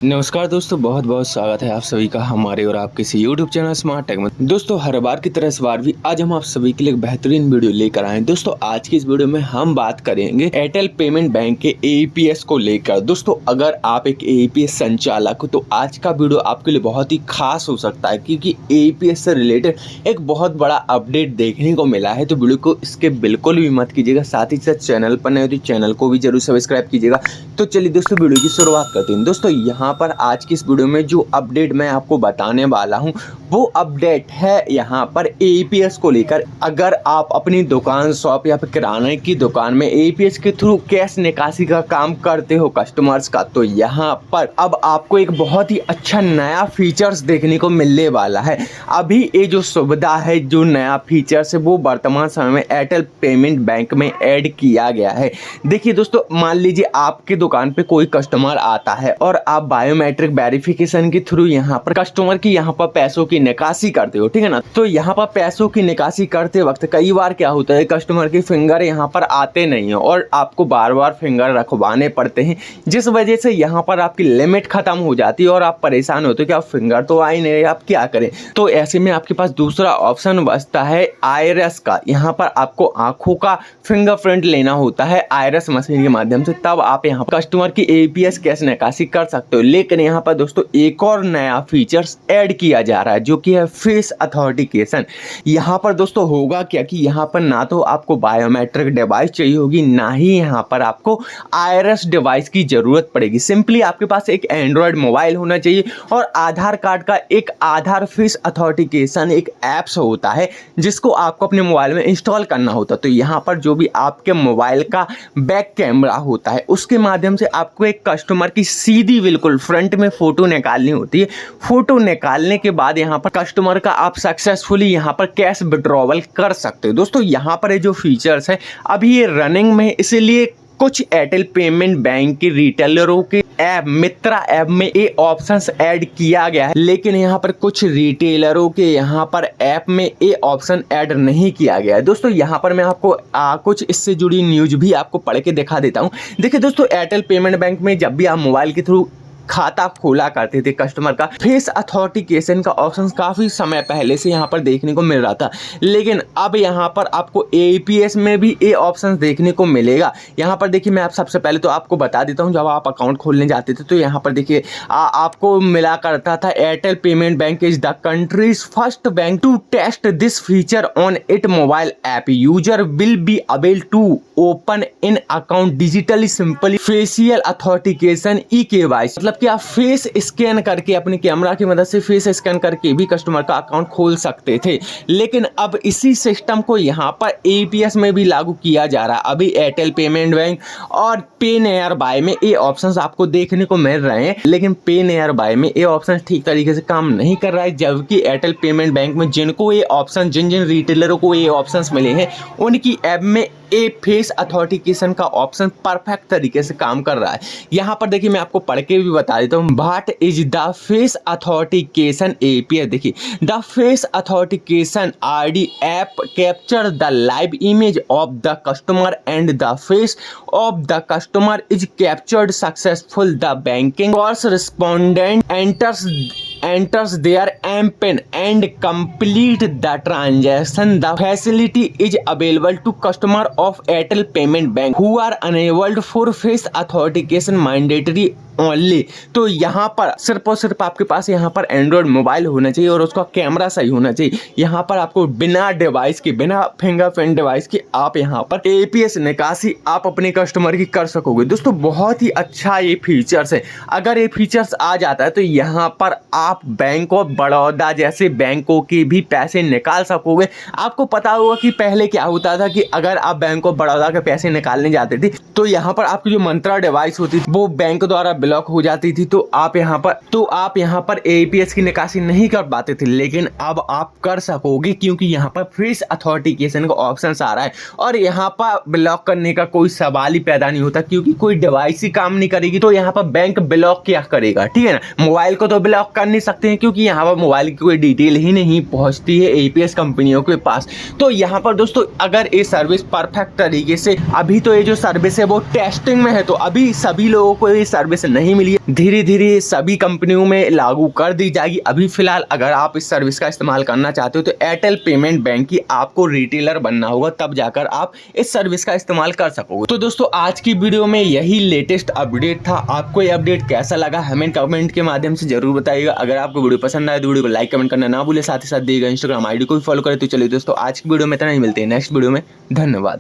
नमस्कार दोस्तों, बहुत बहुत स्वागत है आप सभी का हमारे और आपके इस यूट्यूब चैनल स्मार्ट टेक में। दोस्तों, हर बार की तरह इस बार भी आज हम आप सभी के लिए एक बेहतरीन वीडियो लेकर आए हैं। दोस्तों, आज की इस वीडियो में हम बात करेंगे एयरटेल पेमेंट बैंक के एईपीएस को लेकर। दोस्तों, अगर आप एक एईपीएस संचालक हो तो आज का वीडियो आपके लिए बहुत ही खास हो सकता है, क्योंकि एईपीएस से रिलेटेड एक बहुत बड़ा अपडेट देखने को मिला है। तो वीडियो को इसके बिल्कुल भी मत कीजिएगा, साथ ही साथ चैनल पर नए हो तो चैनल को भी जरूर सब्सक्राइब कीजिएगा। तो चलिए दोस्तों, वीडियो की शुरुआत करते हैं। दोस्तों, यहाँ पर आज की इस वीडियो में जो अपडेट मैं आपको बताने वाला हूं वो अपडेट है यहाँ पर एईपीएस को लेकर। अगर आप अपनी दुकान, शॉप या फिर किराने की दुकान में एईपीएस के थ्रू कैश निकासी का काम करते हो कस्टमर्स का, तो यहाँ पर अब आपको एक बहुत ही अच्छा नया फीचर्स देखने को मिलने वाला है। अभी ये जो सुविधा है, जो नया फीचर्स है, वो वर्तमान समय में एयरटेल पेमेंट बैंक में ऐड किया गया है। देखिए दोस्तों, मान लीजिए आपके दुकान पे कोई कस्टमर आता है और आप बायोमेट्रिक वेरिफिकेशन के थ्रू यहाँ पर कस्टमर की यहाँ पर पैसों की निकासी करते हो, ठीक है ना। तो यहाँ पर पैसों की निकासी करते वक्त कई बार क्या होता है, कस्टमर के फिंगर यहाँ पर आते नहीं है और आपको बार बार फिंगर रखवाने पड़ते हैं, जिस वजह से यहाँ पर आपकी लिमिट खत्म हो जाती है और आप परेशान होते हो कि आप फिंगर तो आ ही नहीं रहे, आप क्या करें। तो ऐसे में आपके पास दूसरा ऑप्शन बचता है आईरिस का। यहाँ पर आपको आंखों का फिंगरप्रिंट लेना होता है आईरिस मशीन के माध्यम से, तब आप यहाँ पर कस्टमर की एईपीएस कैश निकासी कर सकते हो। लेकिन यहाँ पर दोस्तों एक और नया फीचर्स ऐड किया जा रहा है, जो कि है फेस अथॉरिटिकेशन। यहाँ पर दोस्तों होगा क्या कि यहाँ पर ना तो आपको बायोमेट्रिक डिवाइस चाहिए होगी, ना ही यहाँ पर आपको आईरिस डिवाइस की जरूरत पड़ेगी। सिंपली आपके पास एक एंड्रॉयड मोबाइल होना चाहिए और आधार कार्ड का एक आधार फेस अथॉरिटिकेशन एक ऐप्स होता है, जिसको आपको अपने मोबाइल में इंस्टॉल करना होता है। तो यहाँ पर जो भी आपके मोबाइल का बैक कैमरा होता है, उसके माध्यम से आपको एक कस्टमर की सीधी बिल्कुल फ्रंट में फोटो निकालनी होती है। फोटो निकालने के बाद यहाँ पर कस्टमर का आप सक्सेसफुली यहाँ पर कैश विड्रॉवल कर सकते हो। दोस्तों, यहाँ पर ये जो फीचर्स है अभी ये रनिंग में है, इसीलिए कुछ एयरटेल पेमेंट बैंक के रिटेलरों के ऐप मित्रा ऐप में ये ऑप्शंस ऐड किया गया है, लेकिन यहाँ पर कुछ रिटेलरों के यहाँ पर ऐप में ये ऑप्शन ऐड नहीं किया गया है। दोस्तों, यहाँ पर मैं आपको कुछ इससे जुड़ी न्यूज भी आपको पढ़ के दिखा देता हूँ। देखिए दोस्तों, एयरटेल पेमेंट बैंक में जब भी आप मोबाइल के थ्रू खाता खोला करते थे, कस्टमर का फेस अथॉरिटिकेशन का ऑप्शन काफी समय पहले से यहाँ पर देखने को मिल रहा था, लेकिन अब यहाँ पर आपको एईपीएस में भी ये ऑप्शन देखने को मिलेगा। यहाँ पर देखिए, मैं आप सबसे पहले तो आपको बता देता हूँ, जब आप अकाउंट खोलने जाते थे तो यहाँ पर देखिए आपको मिला करता था Airtel payment bank is the country's first bank to test this feature on it mobile app. User will be able to open in account digitally simply facial authentication e KYC. मतलब कि आप फेस स्कैन करके, अपने कैमरा की मदद से face scan करके भी कस्टमर का अकाउंट खोल सकते थे, लेकिन अब इसी सिस्टम को यहाँ पर एईपीएस में भी लागू किया जा रहा है। अभी एयरटेल पेमेंट बैंक और पे नियर बाय में ये ऑप्शंस आपको देखने को मिल रहे हैं, लेकिन पे नियर बाय में ये ऑप्शन ठीक तरीके से काम नहीं कर रहा है। जबकि एयरटेल पेमेंट बैंक में जिनको ये ऑप्शन, जिन जिन रिटेलरों को ये ऑप्शंस मिले हैं, उनकी ऐप में ए फेस अथॉरिटिकेशन का ऑप्शन परफेक्ट तरीके से काम कर रहा है। यहाँ पर देखिए, मैं आपको पढ़ के भी बता देता हूँ। What is the face authentication API. देखिए, the face authentication ID app capture the live image of the customer and the face of the customer is captured successful. The banking correspondent enters their MPIN and complete the transaction. The facility is available to customer of Airtel Payment Bank who are enabled for face authentication mandatory only. तो यहाँ पर सिर्फ और सिर्फ आपके पास यहाँ पर Android mobile होना चाहिए और उसका कैमरा सही होना चाहिए। यहाँ पर आपको बिना डिवाइस के, बिना फिंगरप्रिंट डिवाइस के आप यहाँ पर एईपीएस निकासी आप अपने कस्टमर की कर सकोगे। दोस्तों, बहुत ही अच्छा ये फीचर्स है। अगर ये फीचर्स आ जाता है तो यहाँ पर आप बैंक ऑफ बड़ौदा जैसे बैंकों के भी पैसे निकाल सकोगे। आपको पता होगा कि पहले क्या होता था कि अगर आप बैंक ऑफ बड़ौदा के पैसे निकालने जाते थे तो यहाँ पर आपकी जो मंत्रा डिवाइस होती थी वो बैंक द्वारा ब्लॉक हो जाती थी, तो आप यहाँ पर एईपीएस की निकासी नहीं कर पाते थे। लेकिन अब आप कर सकोगे, क्योंकि यहाँ पर फेस अथॉरिटिकेशन का ऑप्शन आ रहा है और यहाँ पर ब्लॉक करने का कोई सवाल ही पैदा नहीं होता, क्योंकि कोई डिवाइस ही काम नहीं करेगी तो यहाँ पर बैंक ब्लॉक क्या करेगा, ठीक है ना। मोबाइल को तो ब्लॉक कर नहीं सकते हैं, क्योंकि यहाँ पर मोबाइल की कोई डिटेल ही नहीं पहुंचती है एईपीएस कंपनियों के पास। तो यहाँ पर दोस्तों, अगर ये सर्विस परफेक्ट तरीके से, अभी तो ये जो सर्विस है वो टेस्टिंग में है, तो अभी सभी लोगों को ये सर्विस नहीं मिली है, धीरे धीरे सभी कंपनियों में लागू कर दी जाएगी। अभी फिलहाल अगर आप इस सर्विस का इस्तेमाल करना चाहते हो तो एयरटेल पेमेंट बैंक की आपको रिटेलर बनना होगा, तब जाकर आप इस सर्विस का इस्तेमाल कर सकोगे। तो दोस्तों आज की वीडियो में यही लेटेस्ट अपडेट था। आपको ये अपडेट कैसा लगा हमें कमेंट के माध्यम से जरूर बताइएगा। अगर आपको वीडियो पसंद आए तो वीडियो को लाइक कमेंट करना ना भूले, साथ ही साथ दिएगा इंस्टाग्राम आईडी को भी फॉलो करें। तो चलिए दोस्तों आज की वीडियो में इतना ही, मिलते हैं नेक्स्ट वीडियो में। धन्यवाद।